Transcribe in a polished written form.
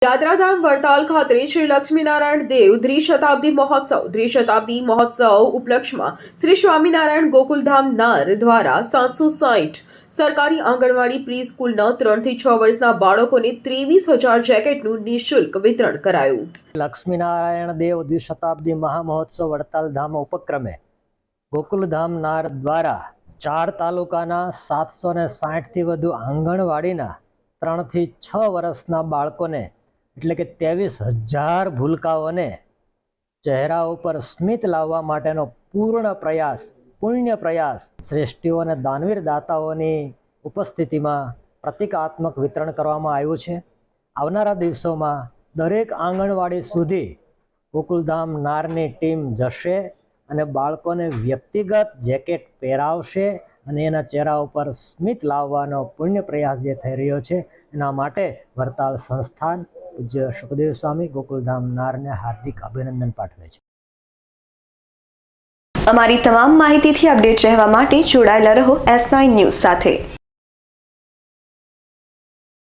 યાત્રાધામ વડતાલ ખાતે શ્રી લક્ષ્મીનારાયણ દેવ દ્વિશતાબ્દી મહોત્સવ ઉપલક્ષમાં શ્રી સ્વામિનારાયણ ગોકુલધામ નાર દ્વારા 760 સરકારી આંગણવાડી પ્રી સ્કૂલના 3 થી 6 વર્ષના બાળકોને 23,000 જેકેટનું નિઃશુલ્ક વિતરણ કરાયું. લક્ષ્મીનારાયણ દેવ દ્વિશતાબ્દી મહામહોત્સવ વડતાલ ધામ ઉપક્રમે ગોકુલધામ નાર દ્વારા 4 તાલુકાના 760થી વધુ આંગણવાડીના 3 થી 6 વર્ષના બાળકોને એટલે કે 23,000 ભૂલકાઓને ચહેરા ઉપર સ્મિત લાવવા માટેનો પુણ્ય પ્રયાસ શ્રેષ્ઠીઓ અને દાનવીર દાતાઓની ઉપસ્થિતિમાં પ્રતિકાત્મક વિતરણ કરવામાં આવ્યું છે. આવનારા દિવસોમાં દરેક આંગણવાડી સુધી ગોકુલધામ નારની ટીમ જશે અને બાળકોને વ્યક્તિગત જેકેટ પહેરાવશે અને એના ચહેરા ઉપર સ્મિત લાવવાનો પુણ્ય પ્રયાસ જે થઈ રહ્યો છે એના માટે વડતાલ સંસ્થાન પૂજ્ય સુખદેવ સ્વામી ગોકુલધામ નારને હાર્દિક અભિનંદન પાઠવે છે. અમારી તમામ માહિતીથી અપડેટ રહેવા માટે જોડાયેલા રહો S9 ન્યૂઝ સાથે.